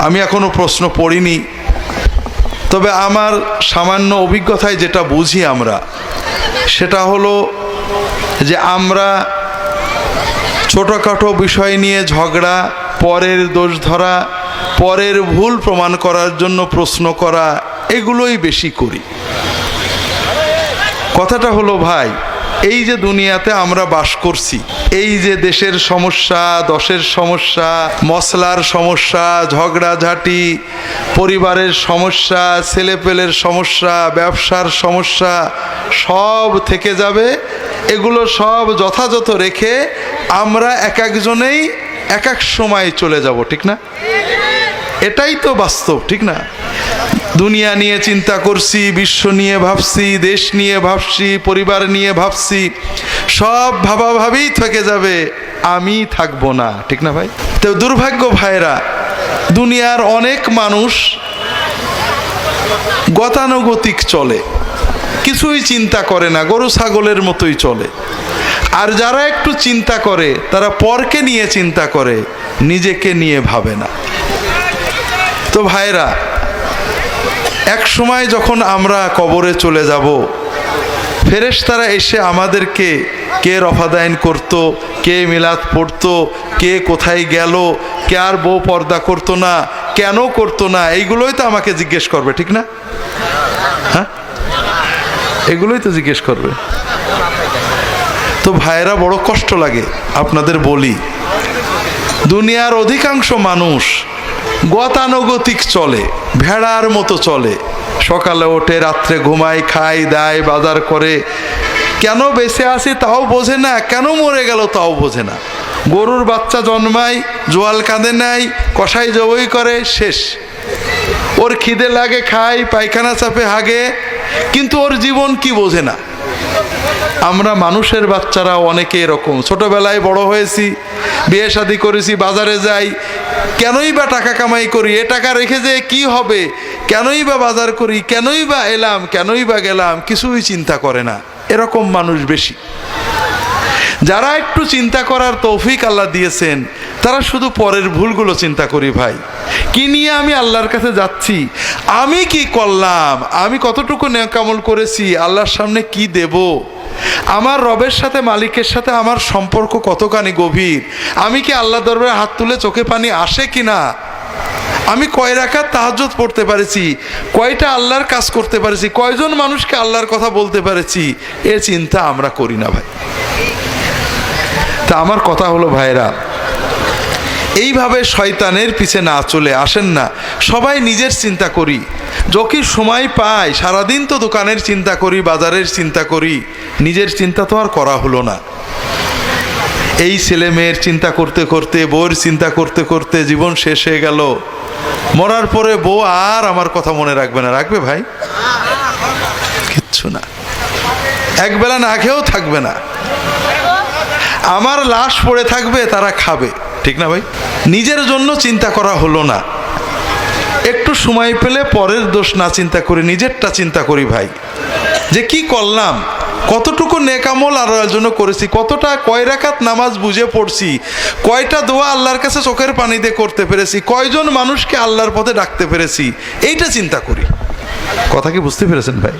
আমি এখনো প্রশ্ন পড়িনি, তবে আমার সামান্য অভিজ্ঞতায় যেটা বুঝি আমরা, সেটা হলো যে আমরা ছোটোখাটো বিষয় নিয়ে ঝগড়া, পরের দোষ ধরা, পরের ভুল প্রমাণ করার জন্য প্রশ্ন করা, এগুলোই বেশি করি। কথাটা হলো ভাই, এই যে দুনিয়াতে আমরা বাস করছি, এই যে দেশের সমস্যা, দশের সমস্যা, মশলার সমস্যা, ঝগড়াঝাটি, পরিবারের সমস্যা, ছেলেপেলের সমস্যা, ব্যবসার সমস্যা, সব থেকে যাবে। এগুলো সব যথাযথ রেখে আমরা এক একজনেই এক এক সময় চলে যাব, ঠিক না? এটাই তো বাস্তব, ঠিক না? দুনিয়া নিয়ে চিন্তা করছি, বিশ্ব নিয়ে ভাবছি, দেশ নিয়ে ভাবছি, পরিবার নিয়ে ভাবছি, সব ভাবাভাবেই থেকে যাবে, আমি থাকবো না, ঠিক না ভাই? তো দুর্ভাগ্য ভাইরা, দুনিয়ার অনেক মানুষ গতানুগতিক চলে, কিছুই চিন্তা করে না, গরু ছাগলের মতোই চলে। আর যারা একটু চিন্তা করে তারা পরকে নিয়ে চিন্তা করে, নিজেকে নিয়ে ভাবে না। তো ভাইরা, এক সময় যখন আমরা কবরে চলে যাব, ফেরেশতারা এসে আমাদেরকে কে রফাদাইন করতো, কে মিলাদ পড়তো, কে কোথায় গেল, কে আর বউ পর্দা করতো না, কেন করতো না, এইগুলোই তো আমাকে জিজ্ঞেস করবে, ঠিক না? হ্যাঁ, এগুলোই তো জিজ্ঞেস করবে। তো ভাইরা, বড় কষ্ট লাগে আপনাদের বলি, দুনিয়ার অধিকাংশ মানুষ গতানুগতিক চলে, ভেড়ার মতো চলে। সকালে ওঠে, রাত্রে ঘুমায়, খায় দায়, বাজার করে, কেন বেঁচে আছি তাও বোঝে না, কেন মরে গেল তাও বোঝে না। গরুর বাচ্চা জন্মায়, জোয়াল কাঁদে নাই, কষাই জবই করে, শেষ। ওর খিদে লাগে, খায়, পায়খানা চাপে, হাগে, কিন্তু ওর জীবন কি বোঝে না। আমরা মানুষের বাচ্চারা অনেকে এরকম, ছোটবেলায় বড় হয়েছি, বিয়ে শাদী করেছি, বাজারে যাই, কেনই বা টাকা কামাই করি, এ টাকা রেখে যে কি হবে, কেনই বা বাজার করি, কেনই বা এলাম, কেনই বা গেলাম, কিছুই চিন্তা করে না। এরকম মানুষ বেশি। যারা একটু চিন্তা করার তৌফিক আল্লাহ দিয়েছেন, তারা শুধু পরের ভুলগুলো চিন্তা করি। ভাই, কি নিয়ে আমি আল্লাহর কাছে যাচ্ছি, আমি কি করলাম, আমি কতটুকু নেকামল করেছি, আল্লাহর সামনে কি দেব, আমার রবের সাথে, মালিকের সাথে আমার সম্পর্ক কতখানি গভীর, আমি কি আল্লাহ দরবারে হাত তুলে চোখে পানি আসে কিনা, আমি কয় রাকাত তাহাজ্জুদ পড়তে পারেছি, কয়টা আল্লাহর কাজ করতে পারেছি, কয়জন মানুষকে আল্লাহর কথা বলতে পারেছি, এ চিন্তা আমরা করি না ভাই। তা আমার কথা হলো ভাইরা, এইভাবে শয়তানের পিছে না চলে আসেন না, সবাই নিজের চিন্তা করি। যখন সময় পাই, সারাদিন তো দোকানের চিন্তা করি, বাজারের চিন্তা করি, নিজের চিন্তা তো আর করা হলো না। এই ছেলে মেয়ের চিন্তা করতে করতে, বউয়ের চিন্তা করতে করতে জীবন শেষ হয়ে গেল। মরার পরে বউ আর আমার কথা মনে রাখবে না, রাখবে ভাই? কিচ্ছু না, একবেলা না খেয়েও থাকবে না, আমার লাশ পড়ে থাকবে, তারা খাবে, ঠিক না ভাই? নিজের জন্য চিন্তা করা হলো না। একটু সময় পেলে পরের দোষ না চিন্তা করি, নিজেরটা চিন্তা করি ভাই, যে কি করলাম, কতটুকু নেকামল আল্লাহর জন্য করেছি, কতটা, কয় রাকাত নামাজ বুঝে পড়ছি, কয়টা দোয়া আল্লাহর কাছে চোখের পানি দিয়ে করতে পেরেছি, কয়জন মানুষকে আল্লাহর পথে ডাকতে পেরেছি, এইটা চিন্তা করি। কথা কি বুঝতে পেরেছেন ভাই?